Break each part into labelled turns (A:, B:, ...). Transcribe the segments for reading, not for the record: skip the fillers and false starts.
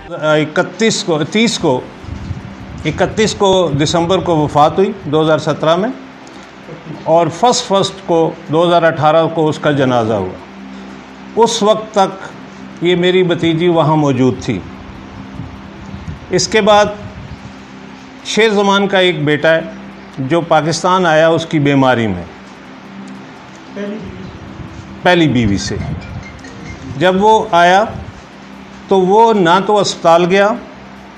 A: 31 को दिसंबर को वफ़ात हुई 2017 में, और फर्स्ट को 2018 को उसका जनाजा हुआ। उस वक्त तक ये मेरी भतीजी वहाँ मौजूद थी। इसके बाद शेर ज़मान का एक बेटा है जो पाकिस्तान आया उसकी बीमारी में, पहली बीवी से। जब वो आया तो वो ना तो अस्पताल गया,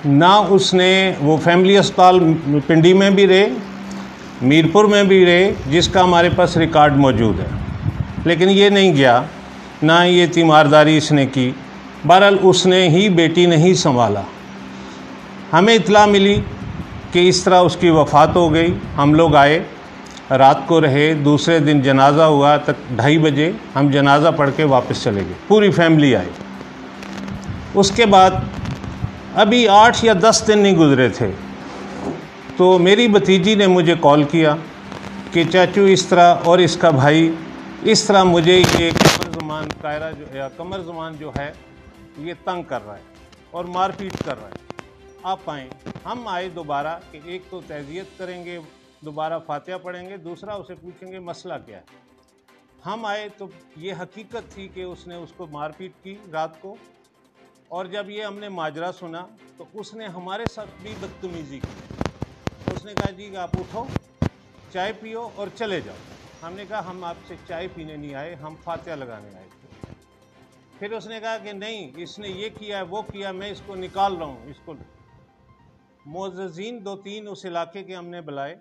A: ना उसने वो फैमिली अस्पताल पिंडी में भी रहे, मीरपुर में भी रहे, जिसका हमारे पास रिकॉर्ड मौजूद है, लेकिन ये नहीं गया, ना ये तीमारदारी इसने की। बहरहाल उसने ही बेटी नहीं संभाला। हमें इत्तला मिली कि इस तरह उसकी वफ़ात हो गई। हम लोग आए, रात को रहे, दूसरे दिन जनाजा हुआ, तक 2:30 बजे हम जनाजा पढ़ के वापस चले गए, पूरी फैमिली आई। उसके बाद अभी 8 या 10 दिन नहीं गुजरे थे तो मेरी भतीजी ने मुझे कॉल किया कि चाचू इस तरह और इसका भाई इस तरह मुझे ये कमर ज़मान जो है ये तंग कर रहा है और मारपीट कर रहा है, आप आएँ। हम आए दोबारा कि एक तो तज़ियत करेंगे, दोबारा फातिहा पढ़ेंगे, दूसरा उसे पूछेंगे मसला क्या है। हम आए तो ये हकीकत थी कि उसने उसको मारपीट की रात को, और जब ये हमने माजरा सुना तो उसने हमारे साथ भी बदतमीज़ी की। उसने कहा जी आप उठो, चाय पियो और चले जाओ। हमने कहा हम आपसे चाय पीने नहीं आए, हम फातिहा लगाने आए थे। फिर उसने कहा कि नहीं, इसने ये किया वो किया, मैं इसको निकाल रहा हूँ। इसको मुअज़्ज़िज़ीन 2-3 उस इलाके के हमने बुलाए,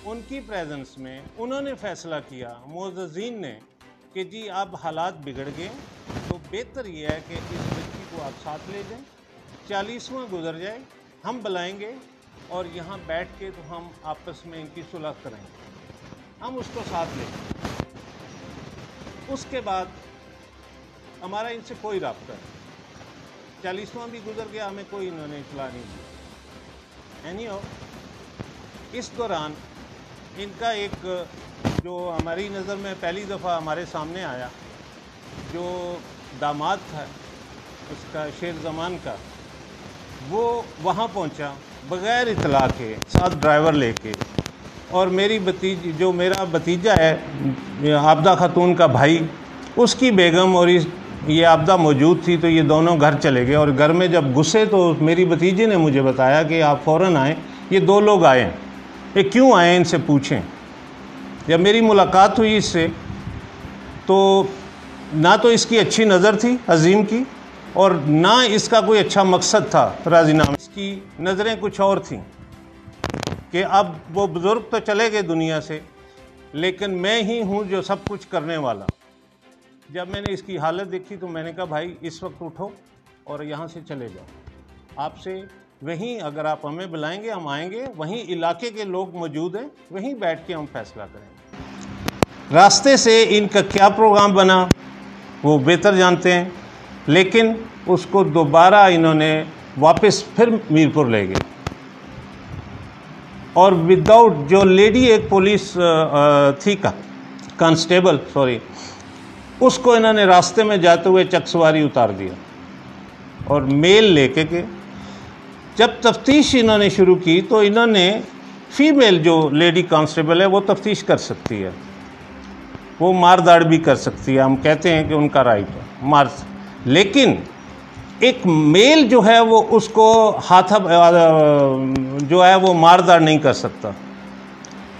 A: उनकी प्रेजेंस में उन्होंने फ़ैसला किया मुअज़्ज़िज़ीन ने कि जी अब हालात बिगड़ गए, तो बेहतर ये है कि इस बच्ची को आप साथ ले जाएं, 40वां गुजर जाए, हम बुलाएंगे और यहाँ बैठ के तो हम आपस में इनकी सुलह करेंगे। हम उसको साथ ले जाएं। उसके बाद हमारा इनसे कोई राब्ता नहीं, 40वां भी गुजर गया, हमें कोई इन्होंने इत्तला नहीं दी। इस दौरान इनका एक जो हमारी नज़र में पहली दफ़ा हमारे सामने आया, जो दामाद था उसका शेर ज़मान का, वो वहाँ पहुँचा बग़ैर इत्तला के, साथ ड्राइवर लेके, और मेरी भतीजी जो मेरा भतीजा है आबदा खातून का भाई, उसकी बेगम और ये आबदा मौजूद थी, तो ये दोनों घर चले गए। और घर में जब घुसे तो मेरी भतीजी ने मुझे बताया कि आप फ़ौरन आएँ, ये 2 लोग आए हैं, ये क्यों आए इनसे पूछें। जब मेरी मुलाकात हुई इससे तो ना तो इसकी अच्छी नज़र थी अजीम की, और ना इसका कोई अच्छा मकसद था राज़ीनामा। इसकी नज़रें कुछ और थीं कि अब वो बुज़ुर्ग तो चले गए दुनिया से, लेकिन मैं ही हूँ जो सब कुछ करने वाला। जब मैंने इसकी हालत देखी तो मैंने कहा भाई इस वक्त उठो और यहाँ से चले जाओ, आपसे वहीं अगर आप हमें बुलाएंगे हम आएंगे, वहीं इलाके के लोग मौजूद हैं, वहीं बैठ के हम फैसला करेंगे। रास्ते से इनका क्या प्रोग्राम बना वो बेहतर जानते हैं, लेकिन उसको दोबारा इन्होंने वापस फिर मीरपुर ले गए, और विदाउट जो लेडी एक पुलिस थी कांस्टेबल उसको इन्होंने रास्ते में जाते हुए चकसवारी उतार दिया और मेल लेके के जब तफ्तीश इन्होंने शुरू की तो इन्होंने फीमेल जो लेडी कांस्टेबल है वो तफ्तीश कर सकती है, वो मारदाड़ भी कर सकती है, हम कहते हैं कि उनका राइट है मार, लेकिन एक मेल जो है वो उसको हाथ जो है वो मारदाड़ नहीं कर सकता।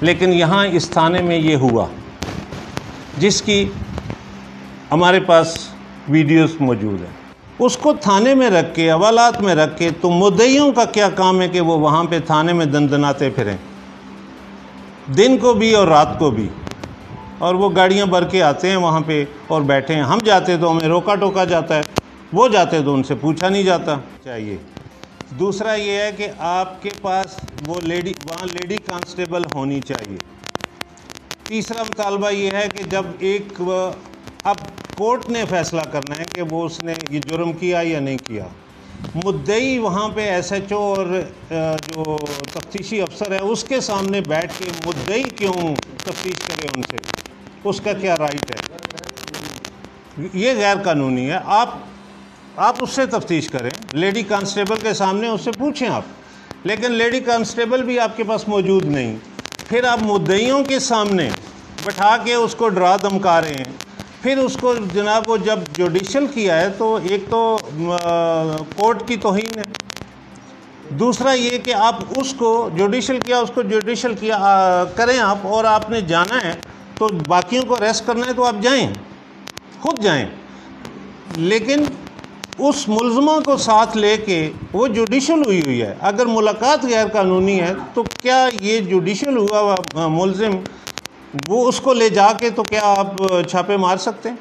A: लेकिन यहाँ इस थाने में ये हुआ, जिसकी हमारे पास वीडियोस मौजूद है। उसको थाने में रख के, हवालात में रख के, तो मुद्दइयों का क्या काम है कि वो वहाँ पे थाने में दनदनाते फिरें, दिन को भी और रात को भी, और वो गाड़ियाँ भर के आते हैं वहाँ पे और बैठे हैं। हम जाते तो हमें रोका टोका जाता है, वो जाते तो उनसे पूछा नहीं जाता चाहिए। दूसरा ये है कि आपके पास वो वहाँ लेडी कांस्टेबल होनी चाहिए। तीसरा मुतालबा ये है कि जब अब कोर्ट ने फैसला करना है कि वो उसने ये जुर्म किया या नहीं किया, मुद्दई वहाँ पे एसएचओ और जो तफ्तीशी अफसर है उसके सामने बैठ के मुद्दई क्यों तफ्तीश करे उनसे, उसका क्या राइट है, ये गैर कानूनी है। आप उससे तफ्तीश करें, लेडी कांस्टेबल के सामने उससे पूछें आप, लेकिन लेडी कांस्टेबल भी आपके पास मौजूद नहीं। फिर आप मुद्दइयों के सामने बैठा के उसको डरा धमका रहे हैं। फिर उसको जनाब वो जब जुडिशल किया है तो एक तो कोर्ट की तौहीन है, दूसरा ये कि आप उसको जुडिशल किया, उसको जुडिशल किया करें आप, और आपने जाना है तो बाकियों को अरेस्ट करना है तो आप जाएं, खुद जाएं, लेकिन उस मुलज़मा को साथ लेके वो जुडिशल हुई है। अगर मुलाकात गैर कानूनी है तो क्या ये जुडिशल हुआ मुलज़िम वो उसको ले जाके तो क्या आप छापे मार सकते हैं?